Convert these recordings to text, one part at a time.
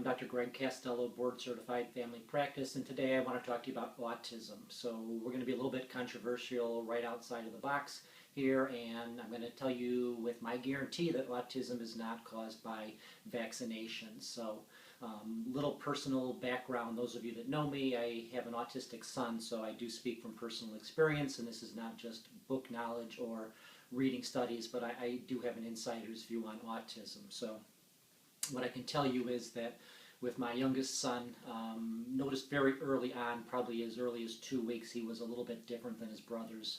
Dr. Greg Castello, Board Certified Family Practice, and today I want to talk to you about autism. So we're going to be a little bit controversial right outside of the box here, and I'm going to tell you with my guarantee that autism is not caused by vaccinations. So little personal background, those of you that know me, I have an autistic son, so I do speak from personal experience, and this is not just book knowledge or reading studies, but I do have an insider's view on autism. So what I can tell you is that with my youngest son, noticed very early on, probably as early as 2 weeks, he was a little bit different than his brothers.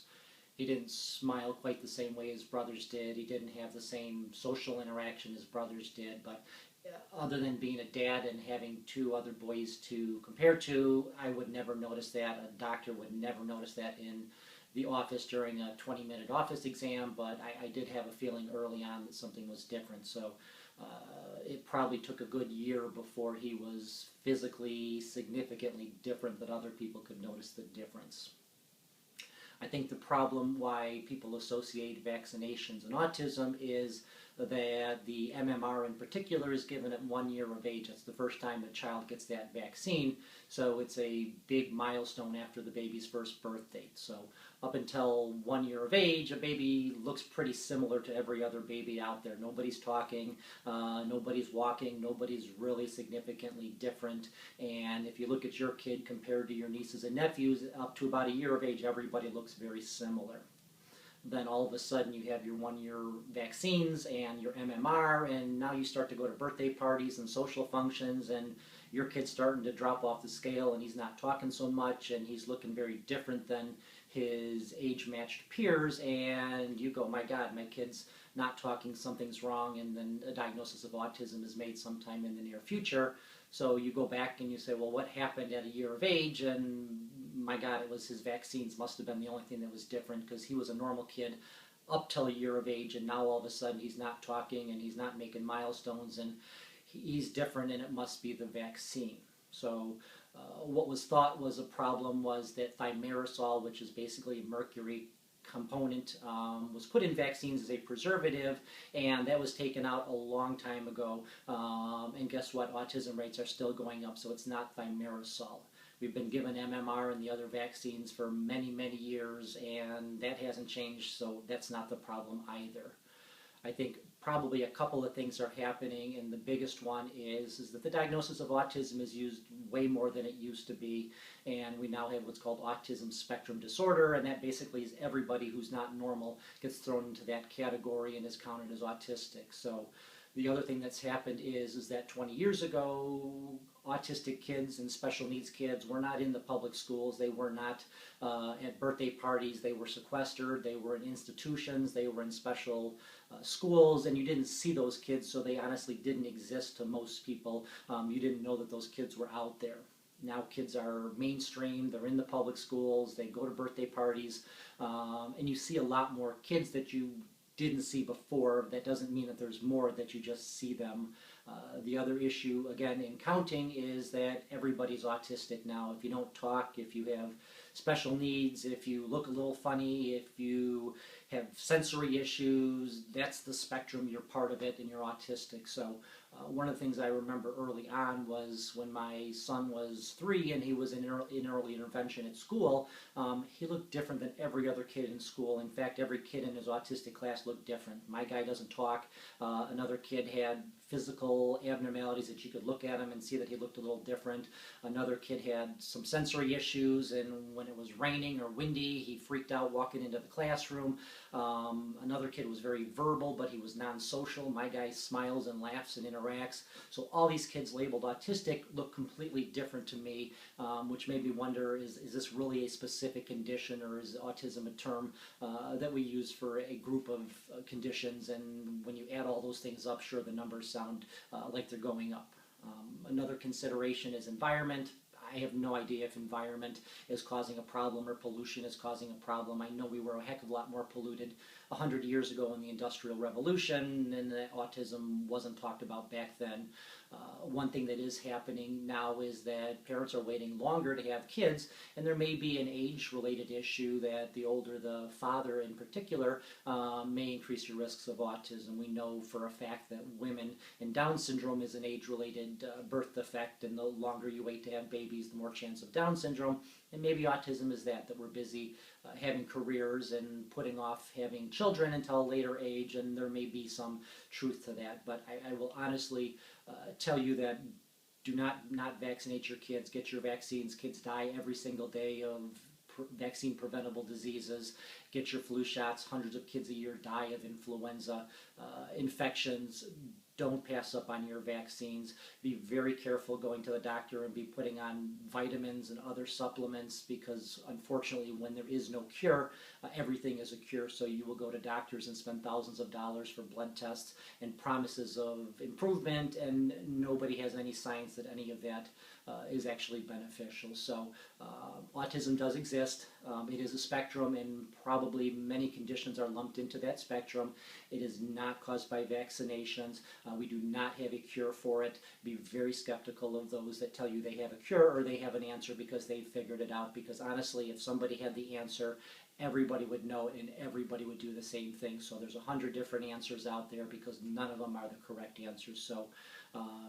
He didn't smile quite the same way his brothers did. He didn't have the same social interaction as brothers did, but other than being a dad and having two other boys to compare to, I would never notice that. A doctor would never notice that in the office during a 20-minute office exam, but I did have a feeling early on that something was different. So it probably took a good year before he was physically significantly different that other people could notice the difference. I think the problem why people associate vaccinations and autism is that the MMR in particular is given at 1 year of age. That's the first time a child gets that vaccine, so it's a big milestone after the baby's first birth date. So up until 1 year of age, a baby looks pretty similar to every other baby out there. Nobody's talking, nobody's walking, nobody's really significantly different. And if you look at your kid compared to your nieces and nephews, up to about a year of age, everybody looks very similar. Then all of a sudden you have your 1 year vaccines and your MMR, and now you start to go to birthday parties and social functions, and your kid's starting to drop off the scale, and he's not talking so much, and he's looking very different than his age-matched peers, and you go, my God, my kid's not talking, something's wrong, and then a diagnosis of autism is made sometime in the near future. So you go back and you say, well, what happened at a year of age? And my God, it was his vaccines must have been the only thing that was different, because he was a normal kid up till a year of age, and now all of a sudden he's not talking and he's not making milestones, and he's different, and it must be the vaccine. So what was thought was a problem was that thimerosal, which is basically a mercury component, was put in vaccines as a preservative, and that was taken out a long time ago, and guess what, autism rates are still going up, so it's not thimerosal. We've been given MMR and the other vaccines for many, many years, and that hasn't changed, so that's not the problem either. I think probably a couple of things are happening, and the biggest one is that the diagnosis of autism is used way more than it used to be, and we now have what's called Autism Spectrum Disorder, and that basically is everybody who's not normal gets thrown into that category and is counted as autistic. So the other thing that's happened is that 20 years ago, autistic kids and special needs kids were not in the public schools. They were not at birthday parties. They were sequestered. They were in institutions. They were in special schools, and you didn't see those kids, so they honestly didn't exist to most people. You didn't know that those kids were out there. Now kids are mainstream, they're in the public schools, they go to birthday parties, and you see a lot more kids that you didn't see before. That doesn't mean that there's more, that you just see them. The other issue, again, in counting is that everybody's autistic now. If you don't talk, if you have special needs, if you look a little funny, if you have sensory issues, that's the spectrum, you're part of it, and you're autistic. So one of the things I remember early on was when my son was 3 and he was in early intervention at school, he looked different than every other kid in school. In fact, every kid in his autistic class looked different. My guy doesn't talk. Another kid had physical abnormalities that you could look at him and see that he looked a little different. Another kid had some sensory issues, and when it was raining or windy, he freaked out walking into the classroom. Another kid was very verbal, but he was non-social. My guy smiles and laughs and interacts. So all these kids labeled autistic look completely different to me, which made me wonder, is this really a specific condition, or is autism a term that we use for a group of conditions? And when you add all those things up, sure, the numbers sound like they're going up. Another consideration is environment. I have no idea if environment is causing a problem or pollution is causing a problem. I know we were a heck of a lot more polluted 100 years ago in the Industrial Revolution, and that autism wasn't talked about back then. One thing that is happening now is that parents are waiting longer to have kids, and there may be an age-related issue that the older the father in particular may increase your risks of autism. We know for a fact that women and Down syndrome is an age-related birth defect, and the longer you wait to have babies, the more chance of Down syndrome. And maybe autism is that we're busy having careers and putting off having children until a later age, and there may be some truth to that. But I will honestly tell you that do not vaccinate your kids. Get your vaccines. Kids die every single day of vaccine preventable diseases. Get your flu shots. Hundreds of kids a year die of influenza infections. Don't pass up on your vaccines. Be very careful going to the doctor and be putting on vitamins and other supplements, because unfortunately when there is no cure, everything is a cure. So you will go to doctors and spend thousands of dollars for blood tests and promises of improvement, and nobody has any science that any of that is actually beneficial. So autism does exist. It is a spectrum, and probably many conditions are lumped into that spectrum. It is not caused by vaccinations. We do not have a cure for it. Be very skeptical of those that tell you they have a cure or they have an answer because they figured it out, because honestly, if somebody had the answer, everybody would know it and everybody would do the same thing. So there's 100 different answers out there because none of them are the correct answers. So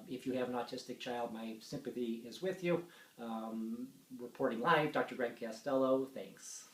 if you have an autistic child, my sympathy is with you. Reporting live, Dr. Greg Castello. Thanks.